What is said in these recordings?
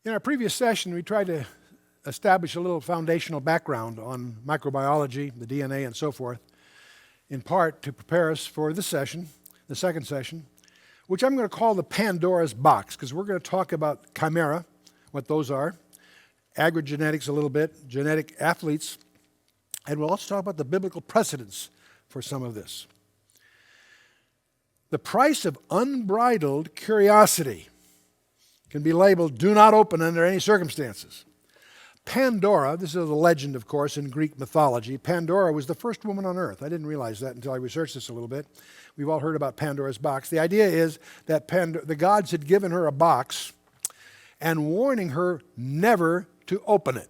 In our previous session, we tried to establish a little foundational background on microbiology, the DNA, and so forth, in part to prepare us for this session, the second session, which I'm going to call the Pandora's box, because we're going to talk about chimera, what those are, agrogenetics a little bit, genetic athletes, and we'll also talk about the biblical precedents for some of this. The price of unbridled curiosity can be labeled, do not open under any circumstances. Pandora, this is a legend, of course, in Greek mythology. Pandora was the first woman on earth. I didn't realize that until I researched this a little bit. We've all heard about Pandora's box. The idea is that the gods had given her a box and warning her never to open it.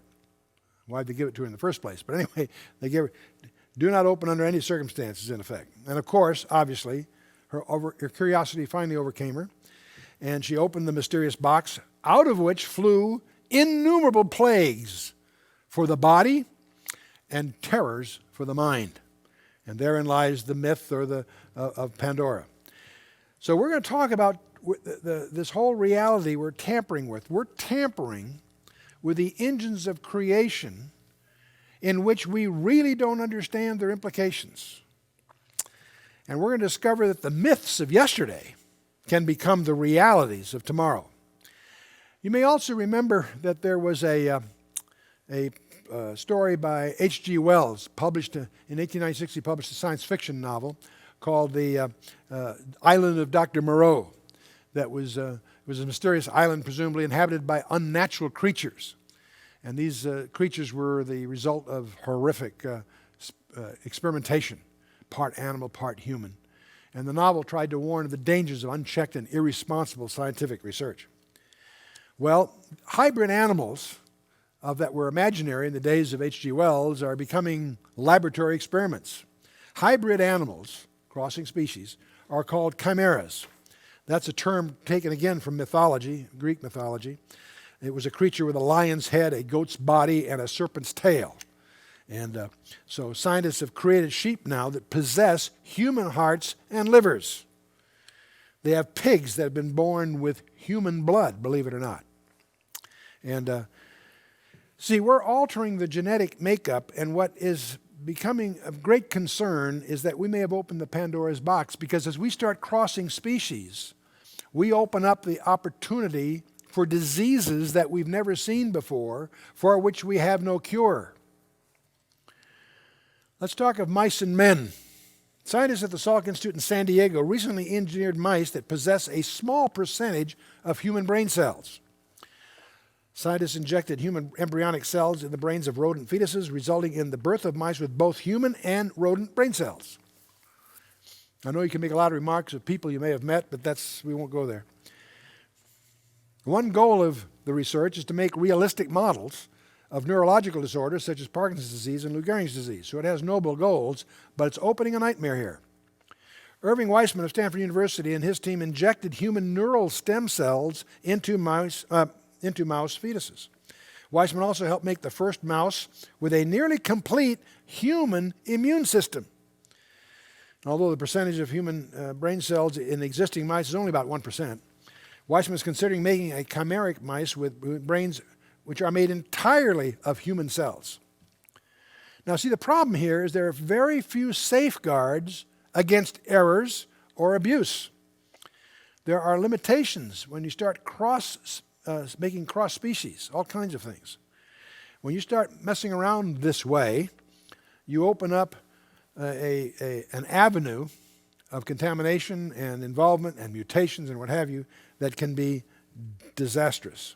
Why'd they give it to her in the first place? But anyway, they gave her, do not open under any circumstances, in effect. And of course, obviously, her curiosity finally overcame her, and she opened the mysterious box, out of which flew innumerable plagues for the body and terrors for the mind. And therein lies the myth or of Pandora. So we're going to talk about this whole reality we're tampering with. We're tampering with the engines of creation in which we really don't understand their implications. And we're going to discover that the myths of yesterday can become the realities of tomorrow. You may also remember that there was a story by H.G. Wells, published in 1896. He published a science fiction novel called The Island of Dr. Moreau. That was a mysterious island, presumably inhabited by unnatural creatures. And these creatures were the result of horrific experimentation, part animal, part human. And the novel tried to warn of the dangers of unchecked and irresponsible scientific research. Well, hybrid animals that were imaginary in the days of H.G. Wells are becoming laboratory experiments. Hybrid animals, crossing species, are called chimeras. That's a term taken again from mythology, Greek mythology. It was a creature with a lion's head, a goat's body, and a serpent's tail. And so scientists have created sheep now that possess human hearts and livers. They have pigs that have been born with human blood, believe it or not. And see, we're altering the genetic makeup, and what is becoming of great concern is that we may have opened the Pandora's box, because as we start crossing species, we open up the opportunity for diseases that we've never seen before, for which we have no cure. Let's talk of mice and men. Scientists at the Salk Institute in San Diego recently engineered mice that possess a small percentage of human brain cells. Scientists injected human embryonic cells in the brains of rodent fetuses, resulting in the birth of mice with both human and rodent brain cells. I know you can make a lot of remarks of people you may have met, but we won't go there. One goal of the research is to make realistic models of neurological disorders such as Parkinson's disease and Lou Gehrig's disease. So it has noble goals, but it's opening a nightmare here. Irving Weissman of Stanford University and his team injected human neural stem cells into mouse fetuses. Weissman also helped make the first mouse with a nearly complete human immune system. Although the percentage of human brain cells in existing mice is only about 1%, Weissman is considering making a chimeric mice with brains which are made entirely of human cells. Now, see, the problem here is there are very few safeguards against errors or abuse. There are limitations when you start making cross species, all kinds of things. When you start messing around this way, you open up an avenue of contamination and involvement and mutations and what have you that can be disastrous.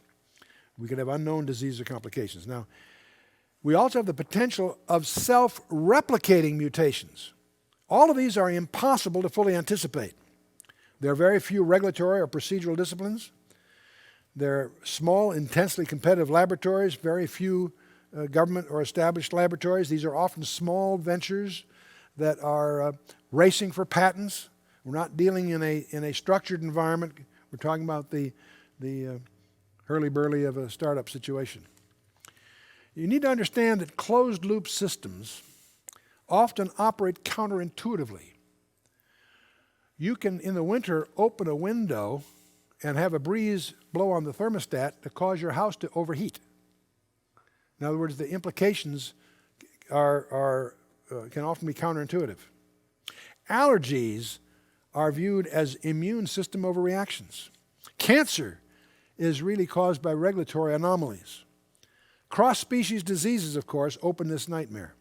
We could have unknown disease or complications. Now, we also have the potential of self-replicating mutations. All of these are impossible to fully anticipate. There are very few regulatory or procedural disciplines. There are small, intensely competitive laboratories, very few government or established laboratories. These are often small ventures that are racing for patents. We're not dealing in a structured environment. We're talking about the hurly-burly of a startup situation. You need to understand that closed-loop systems often operate counterintuitively. You can, in the winter, open a window and have a breeze blow on the thermostat to cause your house to overheat. In other words, the implications can often be counterintuitive. Allergies are viewed as immune system overreactions. Cancer is really caused by regulatory anomalies. Cross-species diseases, of course, open this nightmare.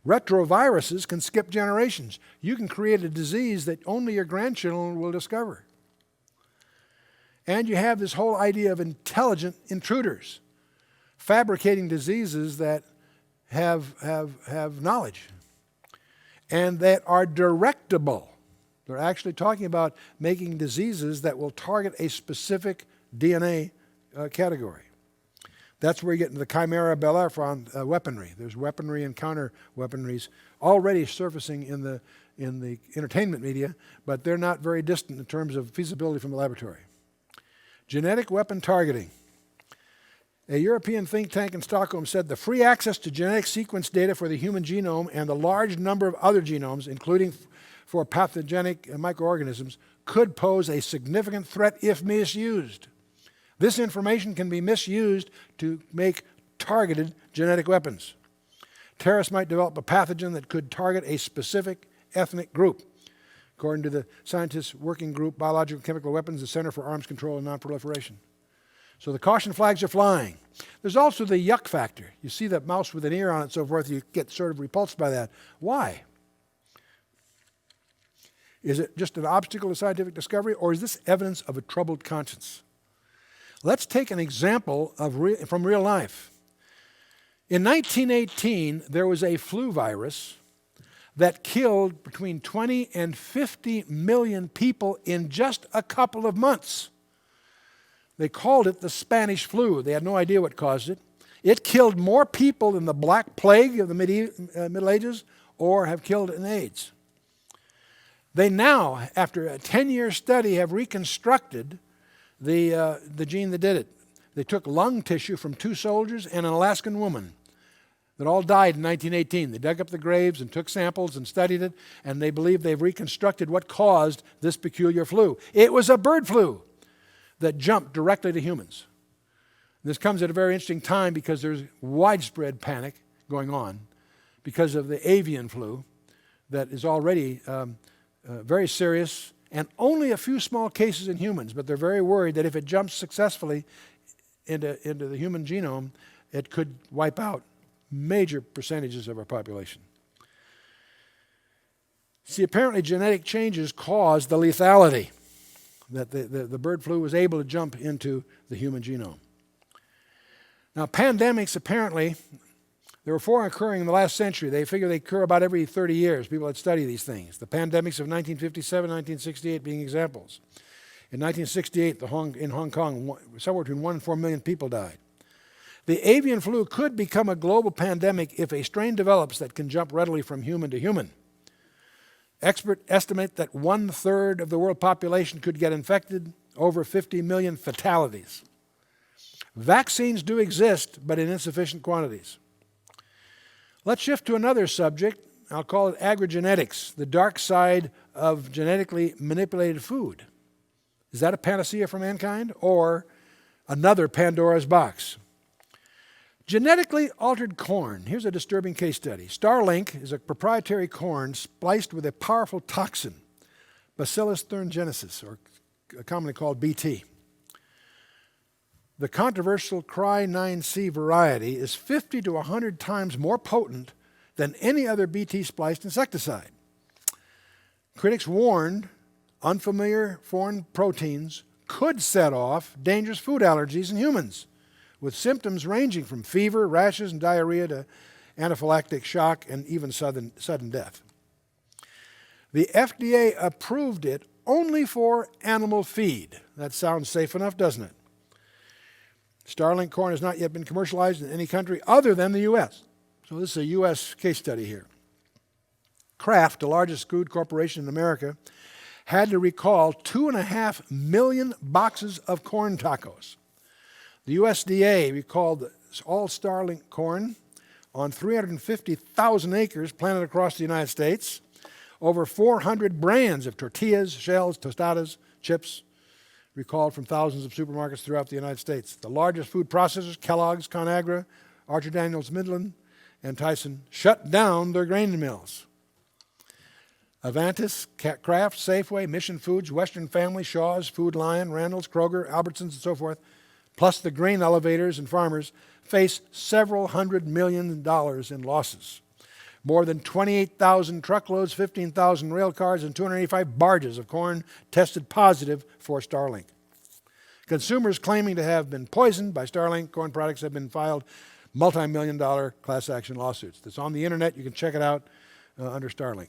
Retroviruses can skip generations. You can create a disease that only your grandchildren will discover. And you have this whole idea of intelligent intruders, fabricating diseases that have knowledge and that are directable. They're actually talking about making diseases that will target a specific DNA category. That's where you get into the Chimera Bellerophon weaponry. There's weaponry and counter weaponries already surfacing in the entertainment media, but they're not very distant in terms of feasibility from the laboratory. Genetic weapon targeting. A European think tank in Stockholm said the free access to genetic sequence data for the human genome and the large number of other genomes, including for pathogenic microorganisms, could pose a significant threat if misused. This information can be misused to make targeted genetic weapons. Terrorists might develop a pathogen that could target a specific ethnic group. According to the Scientists' Working Group, Biological and Chemical Weapons, the Center for Arms Control and Non-Proliferation. So the caution flags are flying. There's also the yuck factor. You see that mouse with an ear on it and so forth, you get sort of repulsed by that. Why? Is it just an obstacle to scientific discovery, or is this evidence of a troubled conscience? Let's take an example from real life. In 1918, there was a flu virus that killed between 20 and 50 million people in just a couple of months. They called it the Spanish flu. They had no idea what caused it. It killed more people than the Black Plague of the Middle Ages or have killed in AIDS. They now, after a 10-year study, have reconstructed the gene that did it. They took lung tissue from 2 soldiers and an Alaskan woman that all died in 1918. They dug up the graves and took samples and studied it, and they believe they've reconstructed what caused this peculiar flu. It was a bird flu that jumped directly to humans. This comes at a very interesting time because there's widespread panic going on because of the avian flu that is already very serious, and only a few small cases in humans, but they're very worried that if it jumps successfully into the human genome, it could wipe out major percentages of our population. See, apparently genetic changes cause the lethality that the bird flu was able to jump into the human genome. Now, pandemics, apparently, there were 4 occurring in the last century. They figure they occur about every 30 years. People that study these things. The pandemics of 1957 and 1968 being examples. In 1968, in Hong Kong, somewhere between 1 and 4 million people died. The avian flu could become a global pandemic if a strain develops that can jump readily from human to human. Experts estimate that 1/3 of the world population could get infected, over 50 million fatalities. Vaccines do exist, but in insufficient quantities. Let's shift to another subject. I'll call it agrigenetics, the dark side of genetically manipulated food. Is that a panacea for mankind or another Pandora's box? Genetically altered corn. Here's a disturbing case study. Starlink is a proprietary corn spliced with a powerful toxin, Bacillus thuringiensis, or commonly called BT. The controversial Cry9C variety is 50 to 100 times more potent than any other BT-spliced insecticide. Critics warned unfamiliar foreign proteins could set off dangerous food allergies in humans, with symptoms ranging from fever, rashes, and diarrhea to anaphylactic shock and even sudden death. The FDA approved it only for animal feed. That sounds safe enough, doesn't it? Starlink corn has not yet been commercialized in any country other than the U.S. So this is a U.S. case study here. Kraft, the largest food corporation in America, had to recall 2.5 million boxes of corn tacos. The USDA recalled all Starlink corn on 350,000 acres planted across the United States, over 400 brands of tortillas, shells, tostadas, chips, recalled from thousands of supermarkets throughout the United States. The largest food processors, Kellogg's, ConAgra, Archer Daniels Midland, and Tyson, shut down their grain mills. Apprentice, Kraft, Safeway, Mission Foods, Western Family, Shaw's, Food Lion, Randall's, Kroger, Albertsons, and so forth, plus the grain elevators and farmers, face several $100 million in losses. More than 28,000 truckloads, 15,000 rail cars, and 285 barges of corn tested positive for Starlink. Consumers claiming to have been poisoned by Starlink corn products have been filed multi-million-dollar class action lawsuits. It's on the internet. You can check it out under Starlink.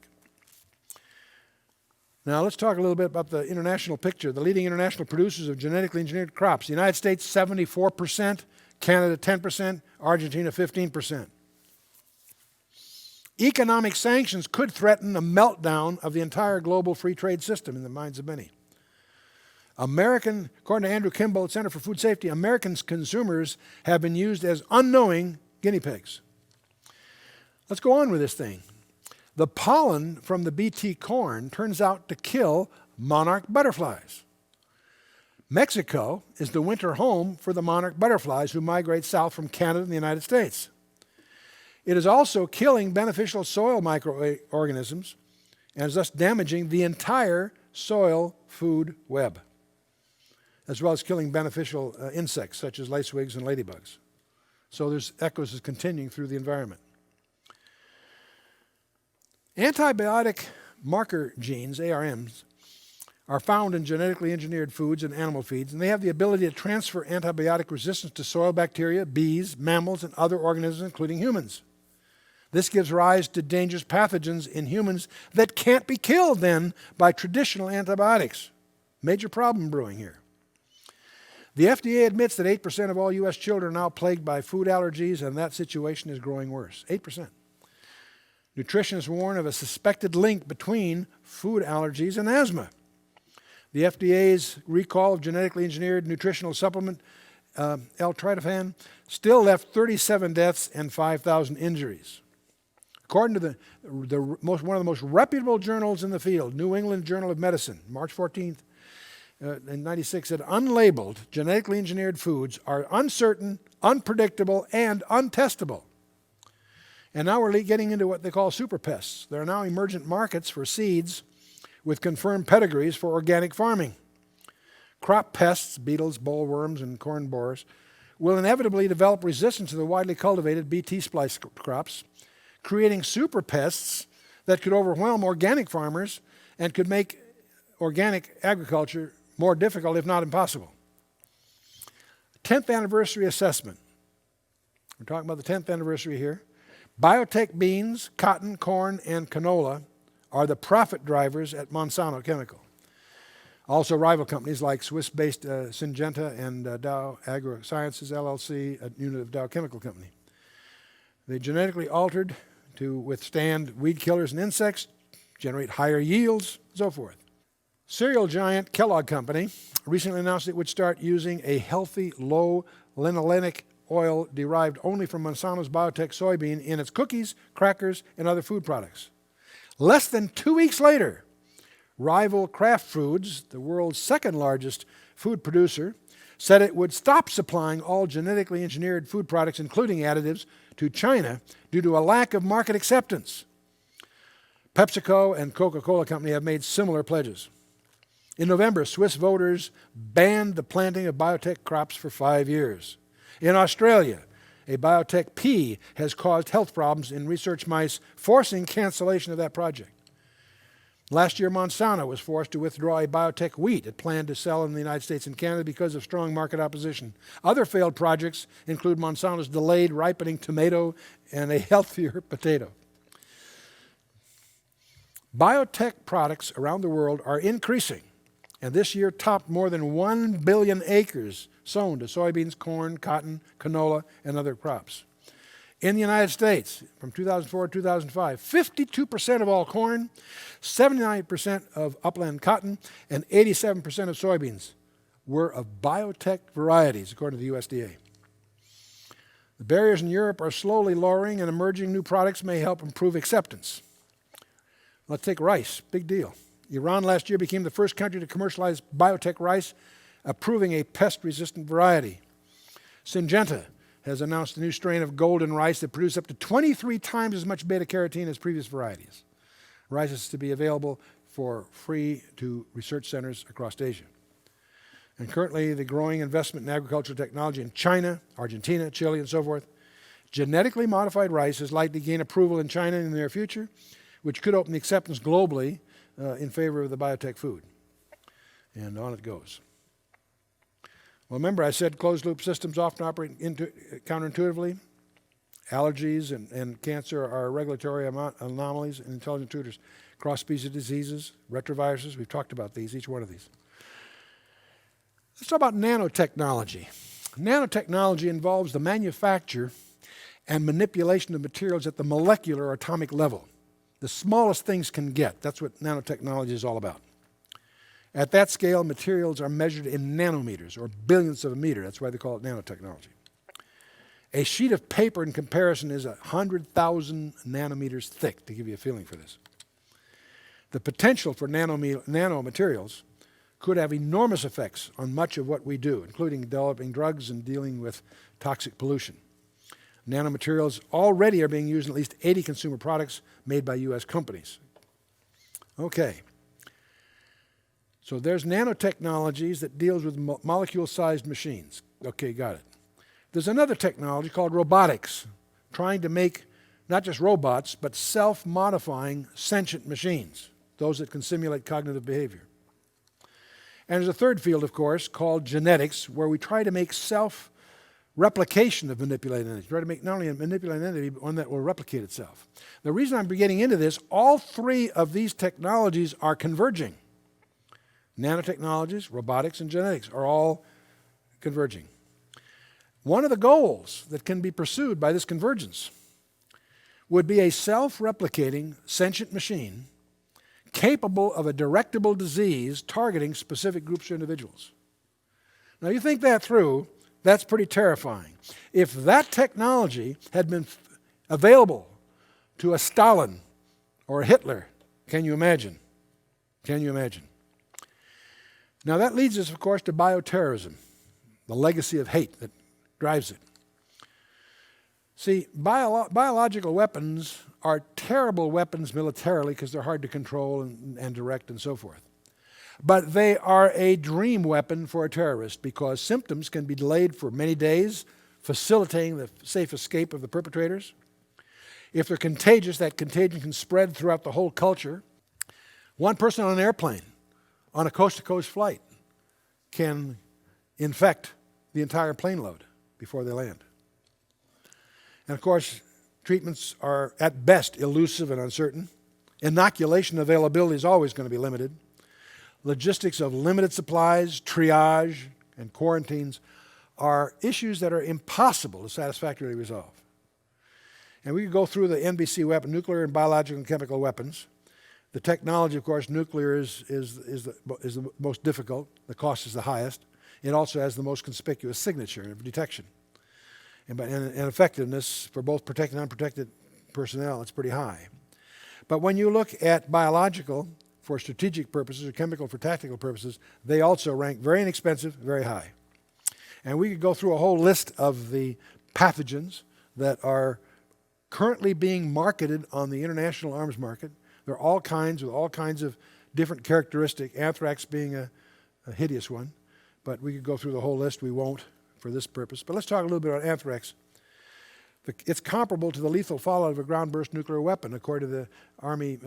Now let's talk a little bit about the international picture. The leading international producers of genetically engineered crops. The United States, 74%, Canada, 10%, Argentina, 15%. Economic sanctions could threaten the meltdown of the entire global free trade system in the minds of many. According to Andrew Kimball at Center for Food Safety, American consumers have been used as unknowing guinea pigs. Let's go on with this thing. The pollen from the Bt corn turns out to kill monarch butterflies. Mexico is the winter home for the monarch butterflies who migrate south from Canada and the United States. It is also killing beneficial soil microorganisms and is thus damaging the entire soil food web, as well as killing beneficial insects such as lacewings and ladybugs. So there's echoes is continuing through the environment. Antibiotic marker genes, ARMs, are found in genetically engineered foods and animal feeds, and they have the ability to transfer antibiotic resistance to soil bacteria, bees, mammals, and other organisms, including humans. This gives rise to dangerous pathogens in humans that can't be killed then by traditional antibiotics. Major problem brewing here. The FDA admits that 8% of all U.S. children are now plagued by food allergies, and that situation is growing worse. 8%. Nutritionists warn of a suspected link between food allergies and asthma. The FDA's recall of genetically engineered nutritional supplement, L-tryptophan, still left 37 deaths and 5,000 injuries. According to one of the most reputable journals in the field, New England Journal of Medicine, March 14th, in 96, said unlabeled genetically engineered foods are uncertain, unpredictable, and untestable. And now we're getting into what they call super pests. There are now emergent markets for seeds with confirmed pedigrees for organic farming. Crop pests, beetles, bollworms, and corn borers, will inevitably develop resistance to the widely cultivated Bt splice crops, creating super pests that could overwhelm organic farmers and could make organic agriculture more difficult, if not impossible. 10th anniversary assessment. We're talking about the 10th anniversary here. Biotech beans, cotton, corn, and canola are the profit drivers at Monsanto Chemical. Also rival companies like Swiss-based Syngenta and Dow AgroSciences LLC, a unit of Dow Chemical Company. They genetically altered to withstand weed killers and insects, generate higher yields, and so forth. Cereal giant Kellogg Company recently announced it would start using a healthy, low linolenic oil derived only from Monsanto's Biotech soybean in its cookies, crackers, and other food products. Less than 2 weeks later, rival Kraft Foods, the world's second largest food producer, said it would stop supplying all genetically engineered food products, including additives, to China due to a lack of market acceptance. PepsiCo and Coca-Cola Company have made similar pledges. In November, Swiss voters banned the planting of biotech crops for 5 years. In Australia, a biotech pea has caused health problems in research mice, forcing cancellation of that project. Last year, Monsanto was forced to withdraw a biotech wheat it planned to sell in the United States and Canada because of strong market opposition. Other failed projects include Monsanto's delayed ripening tomato and a healthier potato. Biotech products around the world are increasing, and this year topped more than 1 billion acres sown to soybeans, corn, cotton, canola, and other crops. In the United States, from 2004 to 2005, 52% of all corn, 79% of upland cotton, and 87% of soybeans were of biotech varieties, according to the USDA. The barriers in Europe are slowly lowering, and emerging new products may help improve acceptance. Let's take rice, big deal. Iran last year became the first country to commercialize biotech rice approving a pest-resistant variety. Syngenta has announced a new strain of golden rice that produces up to 23 times as much beta-carotene as previous varieties. Rice is to be available for free to research centers across Asia. And currently, the growing investment in agricultural technology in China, Argentina, Chile, and so forth, genetically modified rice is likely to gain approval in China in the near future, which could open the acceptance globally in favor of the biotech food. And on it goes. Well, remember I said closed-loop systems often operate counterintuitively. Allergies and cancer are regulatory anomalies and intelligent intruders. Cross-species diseases, retroviruses, we've talked about these, each one of these. Let's talk about nanotechnology. Nanotechnology involves the manufacture and manipulation of materials at the molecular or atomic level. The smallest things can get. That's what nanotechnology is all about. At that scale, materials are measured in nanometers, or billionths of a meter. That's why they call it nanotechnology. A sheet of paper, in comparison, is 100,000 nanometers thick, to give you a feeling for this. The potential for nanomaterials could have enormous effects on much of what we do, including developing drugs and dealing with toxic pollution. Nanomaterials already are being used in at least 80 consumer products made by U.S. companies. Okay. So there's nanotechnologies that deals with molecule-sized machines. Okay, got it. There's another technology called robotics, trying to make not just robots, but self-modifying sentient machines, those that can simulate cognitive behavior. And there's a third field, of course, called genetics, where we try to make self-replication of manipulated entities. Try to make not only a manipulated entity, but one that will replicate itself. The reason I'm getting into this, all three of these technologies are converging. Nanotechnologies, robotics, and genetics are all converging. One of the goals that can be pursued by this convergence would be a self-replicating sentient machine capable of a directable disease targeting specific groups or individuals. Now, you think that through, that's pretty terrifying. If that technology had been available to a Stalin or a Hitler, can you imagine? Can you imagine? Now, that leads us, of course, to bioterrorism, the legacy of hate that drives it. See, biological weapons are terrible weapons militarily because they're hard to control and direct and so forth. But they are a dream weapon for a terrorist because symptoms can be delayed for many days, facilitating the safe escape of the perpetrators. If they're contagious, that contagion can spread throughout the whole culture. One person on an airplane, on a coast-to-coast flight, can infect the entire plane load before they land. And of course, treatments are at best elusive and uncertain. Inoculation availability is always going to be limited. Logistics of limited supplies, triage, and quarantines are issues that are impossible to satisfactorily resolve. And we could go through the NBC weapon, nuclear and biological and chemical weapons. The technology, of course, nuclear is the most difficult. The cost is the highest. It also has the most conspicuous signature of detection. And effectiveness for both protected and unprotected personnel, it's pretty high. But when you look at biological for strategic purposes or chemical for tactical purposes, they also rank very inexpensive, very high. And we could go through a whole list of the pathogens that are currently being marketed on the international arms market. There are all kinds with all kinds of different characteristics, anthrax being a hideous one. But we could go through the whole list. We won't for this purpose. But let's talk a little bit about anthrax. It's comparable to the lethal fallout of a ground-burst nuclear weapon, according to the Army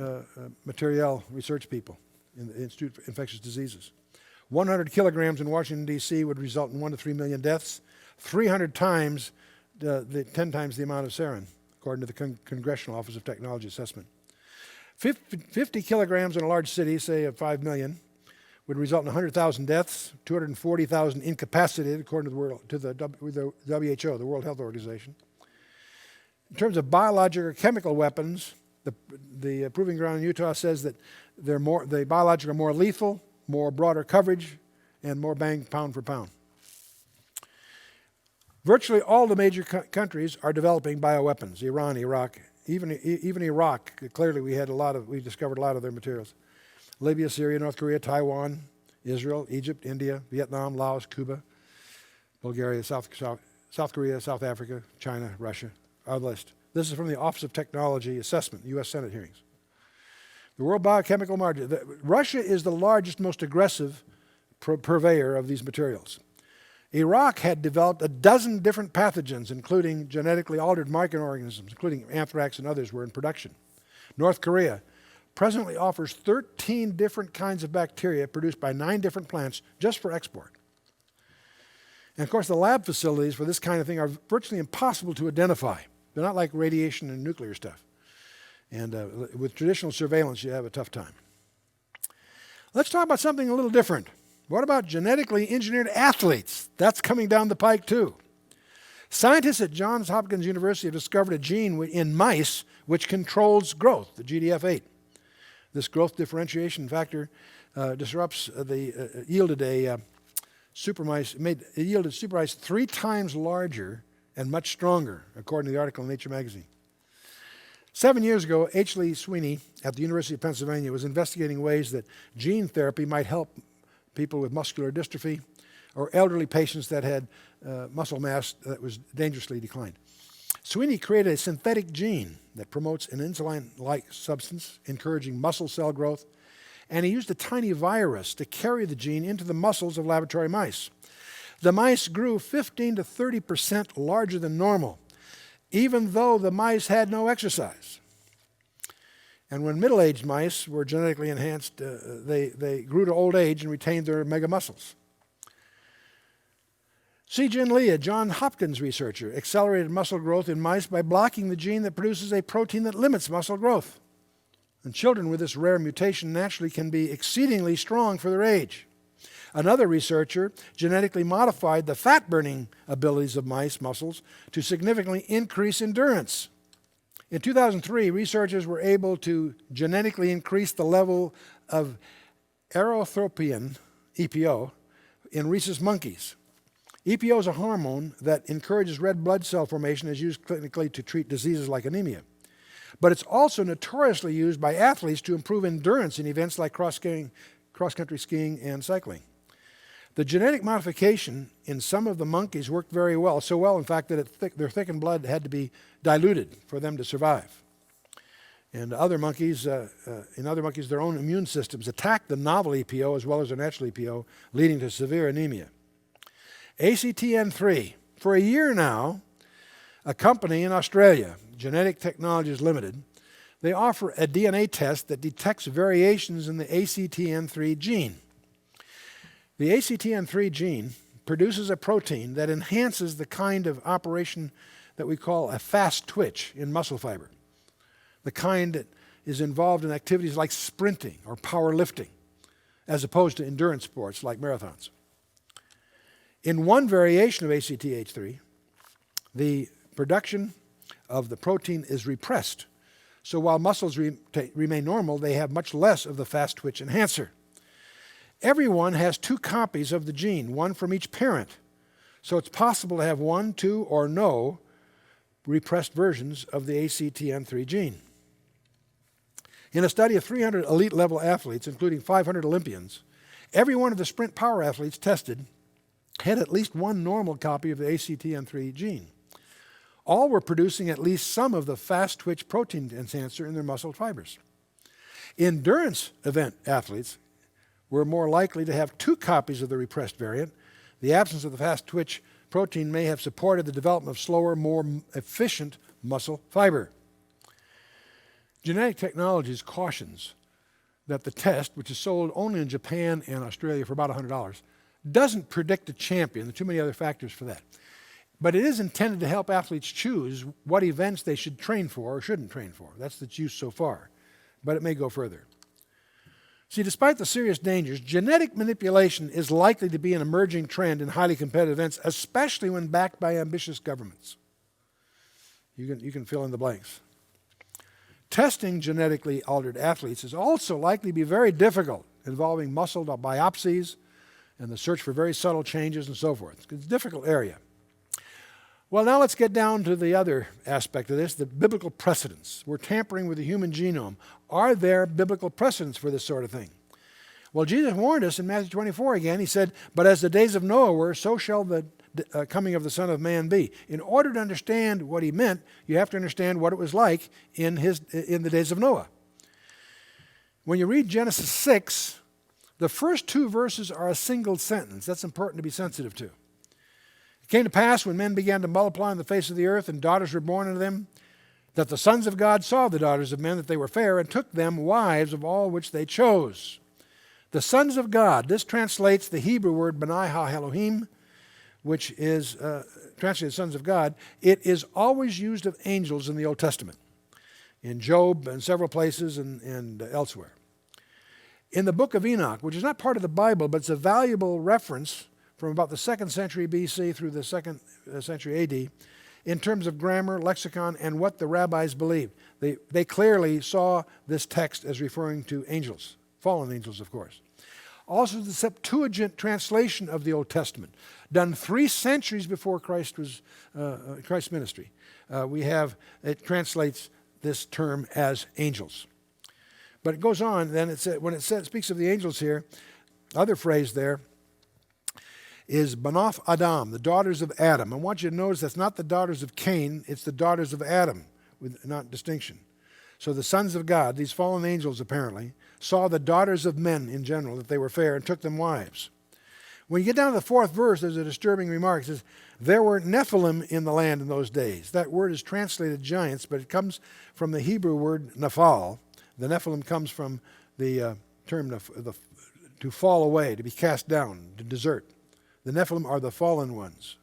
Materiel research people in the Institute for Infectious Diseases. 100 kilograms in Washington, D.C. would result in 1 to 3 million deaths, 300 times, 10 times the amount of sarin, according to the Congressional Office of Technology Assessment. 50 kilograms in a large city, say of 5 million, would result in 100,000 deaths, 240,000 incapacitated, according to the WHO, the World Health Organization. In terms of biological or chemical weapons, the proving ground in Utah says that the biological are more lethal, more broader coverage, and more bang pound for pound. Virtually all the major countries are developing bioweapons. Iran, Iraq, even Iraq. Clearly, we discovered a lot of their materials. Libya, Syria, North Korea, Taiwan, Israel, Egypt, India, Vietnam, Laos, Cuba, Bulgaria, South Korea, South Africa, China, Russia, our list. This is from the Office of Technology Assessment, U.S. Senate hearings. The World Biochemical Market. Russia is the largest, most aggressive purveyor of these materials. Iraq had developed a dozen different pathogens, including genetically altered microorganisms, including anthrax and others, were in production. North Korea presently offers 13 different kinds of bacteria produced by 9 different plants just for export. And of course, the lab facilities for this kind of thing are virtually impossible to identify. They're not like radiation and nuclear stuff. And with traditional surveillance, you have a tough time. Let's talk about something a little different. What about genetically engineered athletes? That's coming down the pike too. Scientists at Johns Hopkins University have discovered a gene in mice which controls growth, the GDF8. This growth differentiation factor disrupts yielded super mice 3 times larger and much stronger, according to the article in Nature magazine. 7 years ago, H. Lee Sweeney at the University of Pennsylvania was investigating ways that gene therapy might help people with muscular dystrophy or elderly patients that had muscle mass that was dangerously declined. Sweeney created a synthetic gene that promotes an insulin-like substance, encouraging muscle cell growth, and he used a tiny virus to carry the gene into the muscles of laboratory mice. The mice grew 15 to 30% larger than normal, even though the mice had no exercise. And when middle-aged mice were genetically enhanced, they grew to old age and retained their mega muscles. Si-Jin Lee, a Johns Hopkins researcher, accelerated muscle growth in mice by blocking the gene that produces a protein that limits muscle growth. And children with this rare mutation naturally can be exceedingly strong for their age. Another researcher genetically modified the fat-burning abilities of mice muscles to significantly increase endurance. In 2003, researchers were able to genetically increase the level of erythropoietin, EPO, in rhesus monkeys. EPO is a hormone that encourages red blood cell formation, as used clinically to treat diseases like anemia. But it's also notoriously used by athletes to improve endurance in events like cross-country skiing and cycling. The genetic modification in some of the monkeys worked very well, so well, in fact, that their thickened blood had to be diluted for them to survive. And other monkeys, in other monkeys, their own immune systems attacked the novel EPO as well as their natural EPO, leading to severe anemia. ACTN3. For a year now, a company in Australia, Genetic Technologies Limited, they offer a DNA test that detects variations in the ACTN3 gene. The ACTN3 gene produces a protein that enhances the kind of operation that we call a fast twitch in muscle fiber, the kind that is involved in activities like sprinting or powerlifting, as opposed to endurance sports like marathons. In one variation of ACTH3, the production of the protein is repressed. So while muscles remain normal, they have much less of the fast twitch enhancer. Everyone has 2 copies of the gene, one from each parent. So it's possible to have 1, 2, or no repressed versions of the ACTN3 gene. In a study of 300 elite-level athletes, including 500 Olympians, every one of the sprint power athletes tested had at least 1 normal copy of the ACTN3 gene. All were producing at least some of the fast-twitch protein enhancer in their muscle fibers. Endurance event athletes were more likely to have 2 copies of the repressed variant. The absence of the fast-twitch protein may have supported the development of slower, more efficient muscle fiber. Genetic Technologies cautions that the test, which is sold only in Japan and Australia for about $100, doesn't predict a champion. There are too many other factors for that. But it is intended to help athletes choose what events they should train for or shouldn't train for. That's its use so far. But it may go further. See, despite the serious dangers, genetic manipulation is likely to be an emerging trend in highly competitive events, especially when backed by ambitious governments. You can fill in the blanks. Testing genetically altered athletes is also likely to be very difficult, involving muscle biopsies and the search for very subtle changes and so forth. It's a difficult area. Well, now let's get down to the other aspect of this, the biblical precedents. We're tampering with the human genome. Are there biblical precedents for this sort of thing? Well, Jesus warned us in Matthew 24 again. He said, but as the days of Noah were, so shall the coming of the Son of Man be. In order to understand what he meant, you have to understand what it was like in the days of Noah. When you read Genesis 6, the first 2 verses are a single sentence. That's important to be sensitive to. It came to pass when men began to multiply on the face of the earth and daughters were born unto them, that the sons of God saw the daughters of men that they were fair and took them wives of all which they chose. The sons of God, this translates the Hebrew word Benai Ha-Elohim, which is translated sons of God. It is always used of angels in the Old Testament, in Job and several places and elsewhere. In the book of Enoch, which is not part of the Bible, but it's a valuable reference from about the 2nd century BC through the 2nd century AD, in terms of grammar, lexicon, and what the rabbis believed. They clearly saw this text as referring to angels, fallen angels, of course. Also, the Septuagint translation of the Old Testament, done 3 centuries before Christ's ministry. It translates this term as angels. But it goes on, then when it speaks of the angels here, other phrase there is Banoth Adam, the daughters of Adam. I want you to notice that's not the daughters of Cain, it's the daughters of Adam, with not distinction. So the sons of God, these fallen angels apparently, saw the daughters of men in general, that they were fair, and took them wives. When you get down to the 4th verse, there's a disturbing remark. It says, there were Nephilim in the land in those days. That word is translated giants, but it comes from the Hebrew word Nephal. The Nephilim comes from the term to fall away, to be cast down, to desert. The Nephilim are the fallen ones.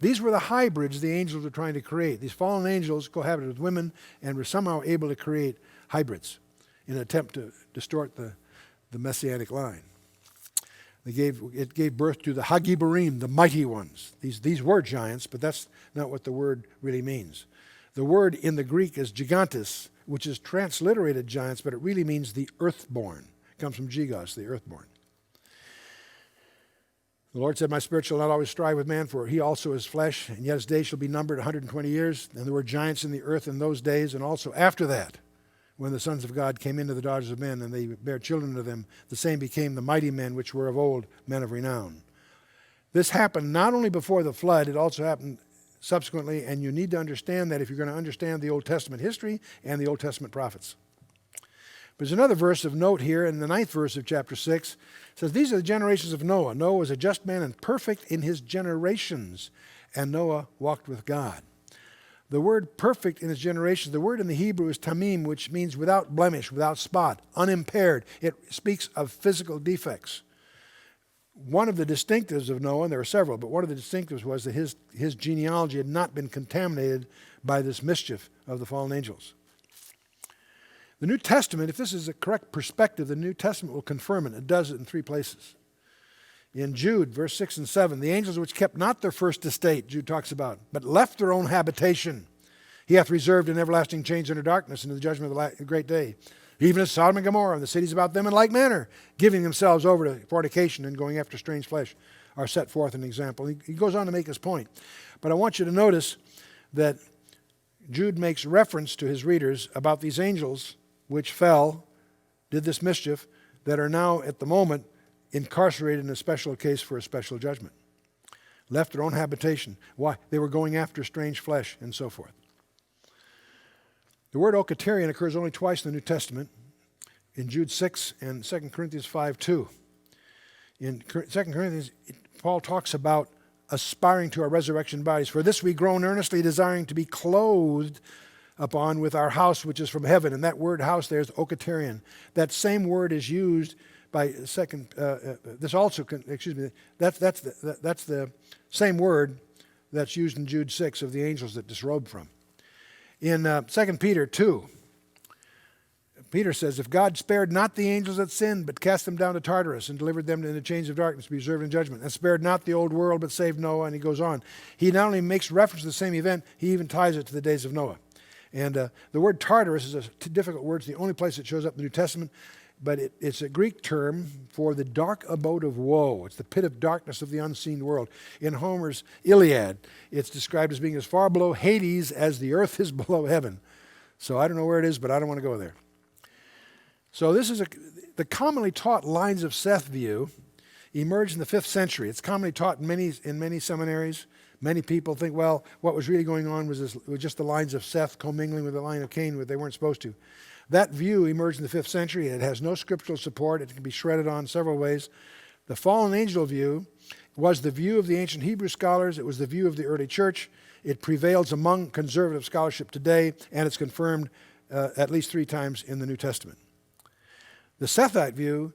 These were the hybrids the angels were trying to create. These fallen angels cohabited with women and were somehow able to create hybrids in an attempt to distort the messianic line. It gave birth to the Hagibarim, the mighty ones. These were giants, but that's not what the word really means. The word in the Greek is gigantes, which is transliterated giants, but it really means the earthborn. It comes from gigos, the earthborn. The Lord said, my spirit shall not always strive with man, for he also is flesh, and yet his days shall be numbered 120 years. And there were giants in the earth in those days, and also after that, when the sons of God came into the daughters of men, and they bare children to them, the same became the mighty men which were of old, men of renown. This happened not only before the flood, it also happened subsequently, and you need to understand that if you're going to understand the Old Testament history and the Old Testament prophets. There's another verse of note here in the 9th verse of chapter 6. It says, these are the generations of Noah. Noah was a just man and perfect in his generations, and Noah walked with God. The word perfect in his generations, the word in the Hebrew is tamim, which means without blemish, without spot, unimpaired. It speaks of physical defects. One of the distinctives of Noah, and there are several, but one of the distinctives was that his genealogy had not been contaminated by this mischief of the fallen angels. The New Testament, if this is a correct perspective, the New Testament will confirm it. It does it in 3 places. In Jude, verse 6 and 7, the angels which kept not their first estate, Jude talks about, but left their own habitation, he hath reserved an everlasting change under darkness into the judgment of the great day. Even as Sodom and Gomorrah and the cities about them in like manner, giving themselves over to fornication and going after strange flesh, are set forth an example. He goes on to make his point. But I want you to notice that Jude makes reference to his readers about these angels which fell, did this mischief, that are now at the moment incarcerated in a special case for a special judgment. Left their own habitation. Why? They were going after strange flesh and so forth. The word okaterion occurs only twice in the New Testament, in Jude 6 and 2 Corinthians 5:2. In 2 Corinthians, Paul talks about aspiring to our resurrection bodies. For this we groan earnestly, desiring to be clothed upon with our house which is from heaven. And that word house there is okaterion. That same word is used by that's the same word that's used in Jude 6 of the angels that disrobed from. In 2 Peter 2, Peter says, if God spared not the angels that sinned, but cast them down to Tartarus and delivered them in the chains of darkness to be reserved in judgment, and spared not the old world, but saved Noah, and he goes on. He not only makes reference to the same event, he even ties it to the days of Noah. And the word Tartarus is a difficult word. It's the only place it shows up in the New Testament, but it's a Greek term for the dark abode of woe. It's the pit of darkness of the unseen world. In Homer's Iliad, it's described as being as far below Hades as the earth is below heaven. So I don't know where it is, but I don't want to go there. So this is the commonly taught lines of Seth view emerged in the 5th century. It's commonly taught in many seminaries. Many people think, well, what was really going on was just the lines of Seth commingling with the line of Cain, but they weren't supposed to. That view emerged in the 5th century. It has no scriptural support. It can be shredded on several ways. The fallen angel view was the view of the ancient Hebrew scholars. It was the view of the early church. It prevails among conservative scholarship today, and it's confirmed at least 3 times in the New Testament. The Sethite view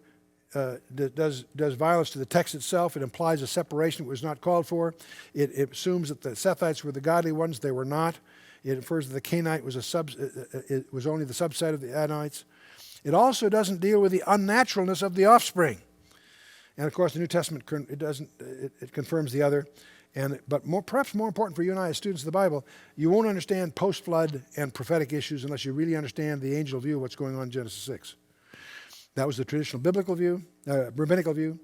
does violence to the text itself. It implies a separation that was not called for. It assumes that the Sethites were the godly ones. They were not. It infers that the Cainite was it was only the subset of the Adonites. It also doesn't deal with the unnaturalness of the offspring. And of course, the New Testament it confirms the other. But perhaps more important for you and I as students of the Bible, you won't understand post-flood and prophetic issues unless you really understand the angel view of what's going on in Genesis 6. That was the traditional biblical view, rabbinical view.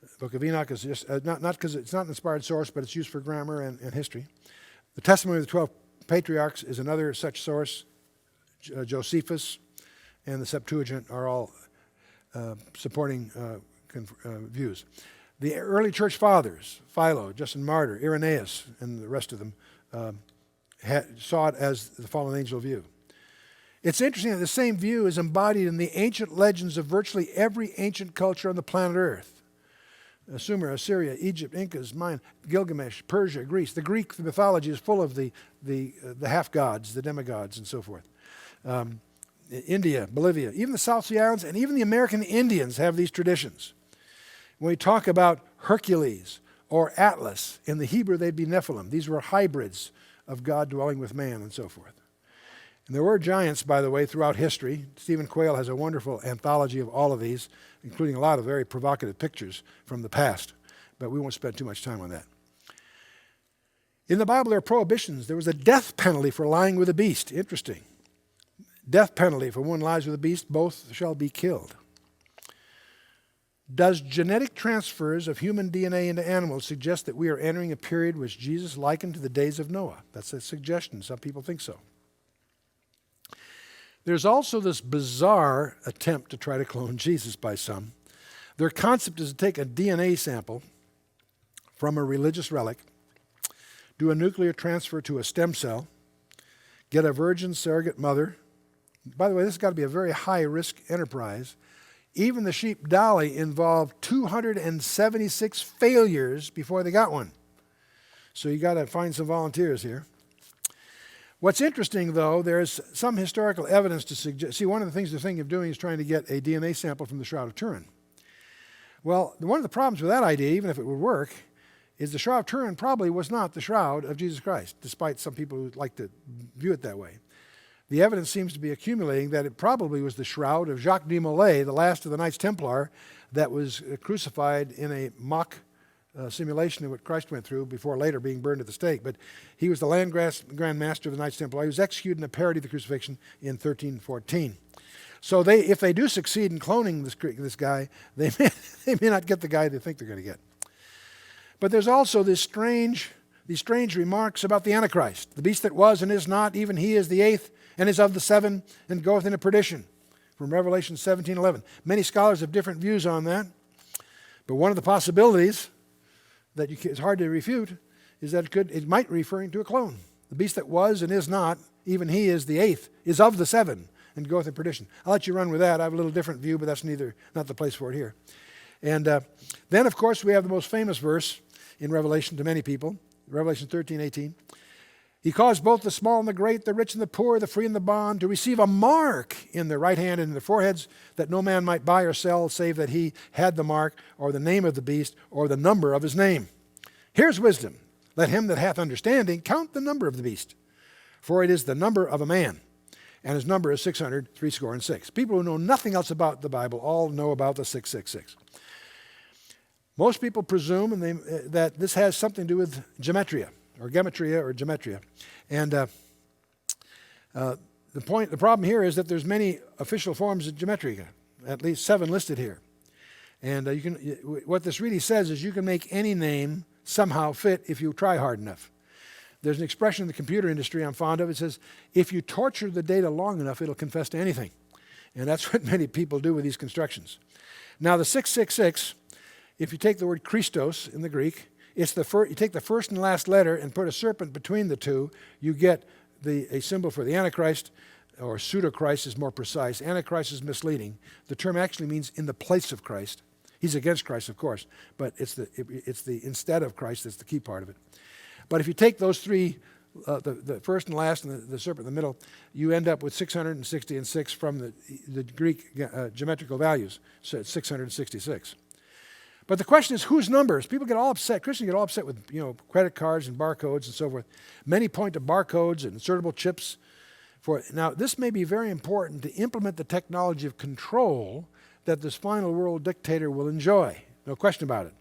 The Book of Enoch is just not because it's not an inspired source, but it's used for grammar and history. The testimony of the 12 patriarchs is another such source. Josephus and the Septuagint are all supporting views. The early church fathers, Philo, Justin Martyr, Irenaeus, and the rest of them saw it as the fallen angel view. It's interesting that the same view is embodied in the ancient legends of virtually every ancient culture on the planet Earth. Sumer, Assyria, Egypt, Incas, Mayan, Gilgamesh, Persia, Greece. The Greek mythology is full of the half-gods, the demigods, and so forth. India, Bolivia, even the South Sea Islands, and even the American Indians have these traditions. When we talk about Hercules or Atlas, in the Hebrew they'd be Nephilim. These were hybrids of God dwelling with man and so forth. And there were giants, by the way, throughout history. Stephen Quayle has a wonderful anthology of all of these, including a lot of very provocative pictures from the past. But we won't spend too much time on that. In the Bible, there are prohibitions. There was a death penalty for lying with a beast. Interesting. Death penalty for one lies with a beast, both shall be killed. Does genetic transfers of human DNA into animals suggest that we are entering a period which Jesus likened to the days of Noah? That's a suggestion. Some people think so. There's also this bizarre attempt to try to clone Jesus by some. Their concept is to take a DNA sample from a religious relic, do a nuclear transfer to a stem cell, get a virgin surrogate mother. By the way, this has got to be a very high-risk enterprise. Even the sheep Dolly involved 276 failures before they got one. So you got to find some volunteers here. What's interesting, though, there's some historical evidence to suggest. See, one of the things they're thinking of doing is trying to get a DNA sample from the Shroud of Turin. Well, one of the problems with that idea, even if it would work, is the Shroud of Turin probably was not the shroud of Jesus Christ, despite some people who like to view it that way. The evidence seems to be accumulating that it probably was the shroud of Jacques de Molay, the last of the Knights Templar, that was crucified in a mock simulation of what Christ went through before later being burned at the stake. But he was the Grand Master of the Knights Templar. He was executed in a parody of the crucifixion in 1314. So if they do succeed in cloning this guy, they may not get the guy they think they're going to get. But there's also these strange remarks about the Antichrist, the beast that was and is not, even he is the 8th, and is of the 7, and goeth into perdition, from Revelation 17:11. Many scholars have different views on that, but one of the possibilities that it's hard to refute is that it might be referring to a clone. The beast that was and is not, even he is the 8th, is of the 7, and goeth in perdition. I'll let you run with that. I have a little different view, but that's not the place for it here. And then, of course, we have the most famous verse in Revelation to many people, Revelation 13:18. He caused both the small and the great, the rich and the poor, the free and the bond, to receive a mark in their right hand and in their foreheads, that no man might buy or sell, save that he had the mark, or the name of the beast, or the number of his name. Here's wisdom. Let him that hath understanding count the number of the beast, for it is the number of a man, and his number is 666. People who know nothing else about the Bible all know about the 666. Most people presume that this has something to do with gematria, or gematria, or gematria. And the problem here is that there's many official forms of gematria, at least 7 listed here. And what this really says is you can make any name somehow fit if you try hard enough. There's an expression in the computer industry I'm fond of. It says, if you torture the data long enough, it'll confess to anything. And that's what many people do with these constructions. Now the 666, if you take the word Christos in the Greek, it's you take the first and last letter and put a serpent between the two, you get a symbol for the Antichrist, or pseudo-Christ is more precise. Antichrist is misleading. The term actually means in the place of Christ. He's against Christ, of course, but it's the instead of Christ that's the key part of it. But if you take those three, the first and last and the serpent in the middle, you end up with 666 from the Greek geometrical values. So it's 666. But the question is, whose numbers? People get all upset. Christians get all upset with credit cards and barcodes and so forth. Many point to barcodes and insertable chips. Now, this may be very important to implement the technology of control that this final world dictator will enjoy. No question about it.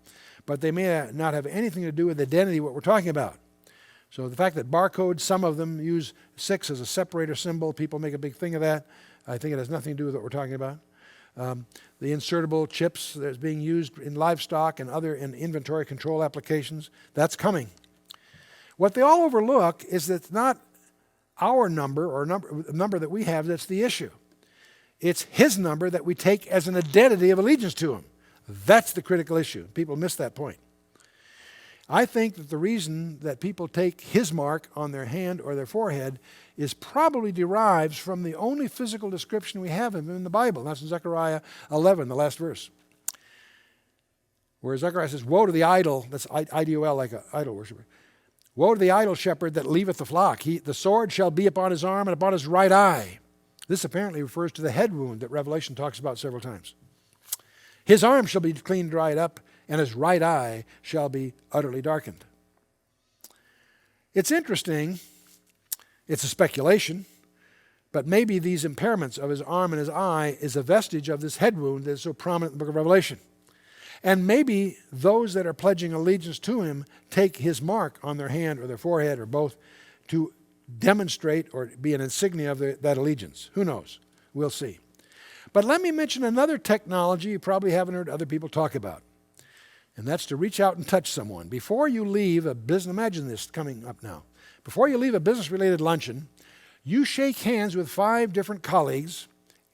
But they may not have anything to do with identity, what we're talking about. So the fact that barcodes, some of them use 6 as a separator symbol, people make a big thing of that. I think it has nothing to do with what we're talking about. The insertable chips that's being used in livestock and other in inventory control applications, that's coming. What they all overlook is that it's not our number or number that we have that's the issue. It's his number that we take as an identity of allegiance to him. That's the critical issue. People miss that point. I think that the reason that people take his mark on their hand or their forehead is probably derives from the only physical description we have of him in the Bible. That's in Zechariah 11, the last verse, where Zechariah says, woe to the idol, that's I-D-O-L, like an idol worshiper. Woe to the idol shepherd that leaveth the flock. The sword shall be upon his arm and upon his right eye. This apparently refers to the head wound that Revelation talks about several times. His arm shall be clean dried up, and his right eye shall be utterly darkened. It's interesting. It's a speculation, but maybe these impairments of his arm and his eye is a vestige of this head wound that is so prominent in the book of Revelation. And maybe those that are pledging allegiance to him take his mark on their hand or their forehead or both to demonstrate or be an insignia of that allegiance. Who knows? We'll see. But let me mention another technology you probably haven't heard other people talk about, and that's to reach out and touch someone. Before you leave a business, imagine this coming up now. Before you leave a business-related luncheon, you shake hands with 5 different colleagues,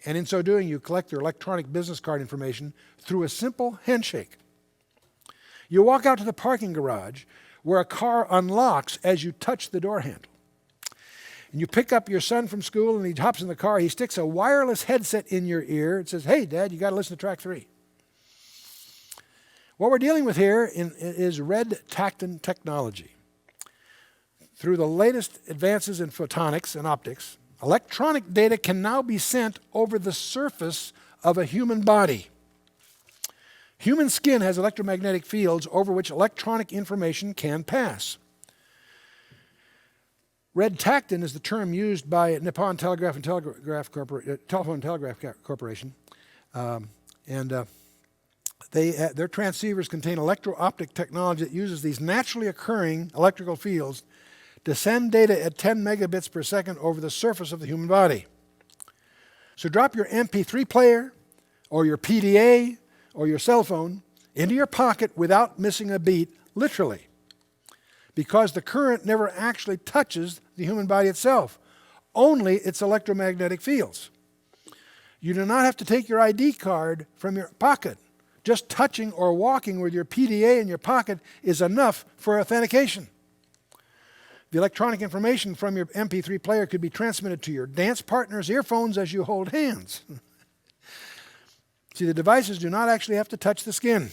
and in so doing, you collect their electronic business card information through a simple handshake. You walk out to the parking garage where a car unlocks as you touch the door handle. And you pick up your son from school and he hops in the car. He sticks a wireless headset in your ear. It says, hey, Dad, you got to listen to track 3. What we're dealing with here is RedTacton Technology. Through the latest advances in photonics and optics, electronic data can now be sent over the surface of a human body. Human skin has electromagnetic fields over which electronic information can pass. RedTacton is the term used by Nippon Telephone and Telegraph Corporation. Their transceivers contain electro-optic technology that uses these naturally occurring electrical fields to send data at 10 megabits per second over the surface of the human body. So drop your MP3 player or your PDA or your cell phone into your pocket without missing a beat, literally, because the current never actually touches the human body itself, only its electromagnetic fields. You do not have to take your ID card from your pocket. Just touching or walking with your PDA in your pocket is enough for authentication. The electronic information from your MP3 player could be transmitted to your dance partner's earphones as you hold hands. See, the devices do not actually have to touch the skin.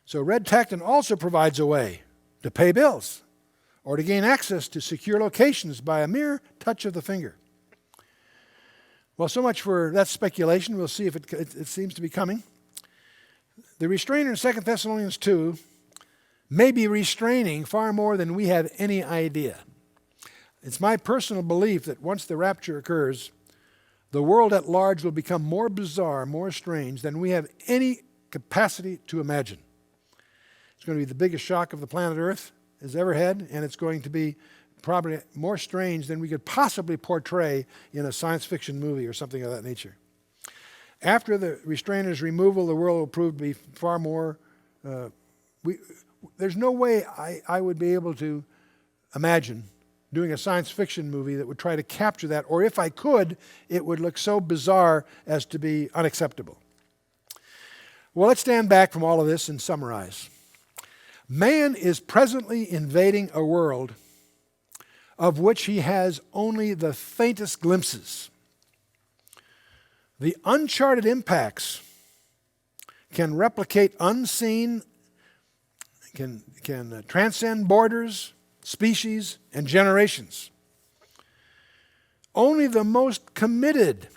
So RedTacton also provides a way to pay bills or to gain access to secure locations by a mere touch of the finger. Well, so much for that speculation. We'll see if it seems to be coming. The restrainer in 2 Thessalonians 2 may be restraining far more than we have any idea. It's my personal belief that once the rapture occurs, the world at large will become more bizarre, more strange than we have any capacity to imagine. It's going to be the biggest shock of the planet Earth has ever had, and it's going to be probably more strange than we could possibly portray in a science fiction movie or something of that nature. After the restrainer's removal, the world will prove to be far more... there's no way I would be able to imagine doing a science fiction movie that would try to capture that, or if I could, it would look so bizarre as to be unacceptable. Well, let's stand back from all of this and summarize. Man is presently invading a world of which he has only the faintest glimpses. The uncharted impacts can replicate unseen, can transcend borders, species, and generations. Only the most committed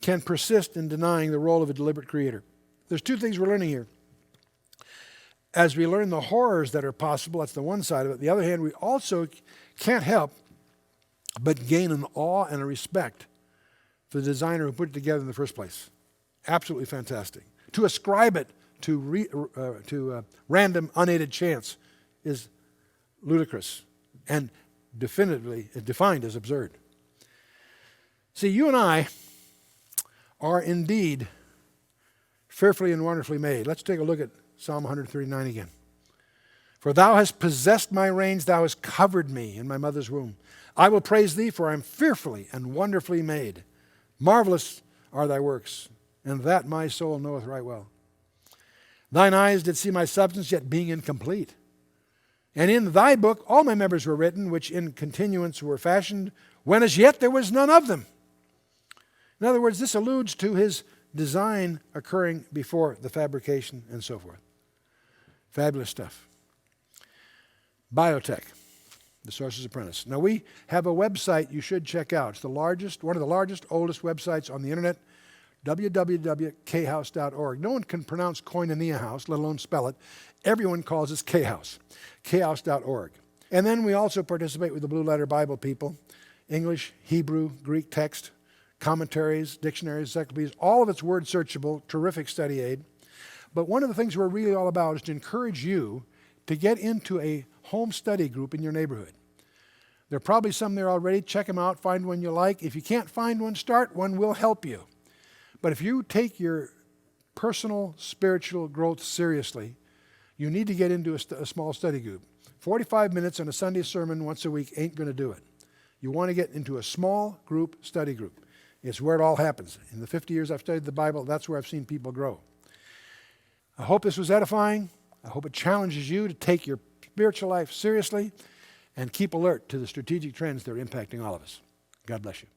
can persist in denying the role of a deliberate creator. There's two things we're learning here. As we learn the horrors that are possible, that's the one side of it. The other hand, we also can't help but gain an awe and a respect for the designer who put it together in the first place. Absolutely fantastic. To ascribe it to random, unaided chance is ludicrous and definitively defined as absurd. See, you and I are indeed fearfully and wonderfully made. Let's take a look at Psalm 139 again. For thou hast possessed my reins, thou hast covered me in my mother's womb. I will praise thee, for I am fearfully and wonderfully made. Marvelous are thy works, and that my soul knoweth right well. Thine eyes did see my substance, yet being incomplete. And in thy book all my members were written, which in continuance were fashioned, when as yet there was none of them. In other words, this alludes to his design occurring before the fabrication and so forth. Fabulous stuff. Biotech, the Sorcerer's Apprentice. Now we have a website you should check out. It's the largest, one of the largest, oldest websites on the internet, www.khouse.org. No one can pronounce Koinonia House, let alone spell it. Everyone calls us K-House, khouse.org. And then we also participate with the Blue Letter Bible people, English, Hebrew, Greek text, commentaries, dictionaries, encyclopedias, all of it's word searchable, terrific study aid. But one of the things we're really all about is to encourage you to get into a home study group in your neighborhood. There are probably some there already. Check them out, find one you like. If you can't find one, start one. We'll help you. But if you take your personal spiritual growth seriously, you need to get into a small study group. 45 minutes on a Sunday sermon once a week ain't going to do it. You want to get into a small group study group. It's where it all happens. In the 50 years I've studied the Bible, that's where I've seen people grow. I hope this was edifying. I hope it challenges you to take your spiritual life seriously and keep alert to the strategic trends that are impacting all of us. God bless you.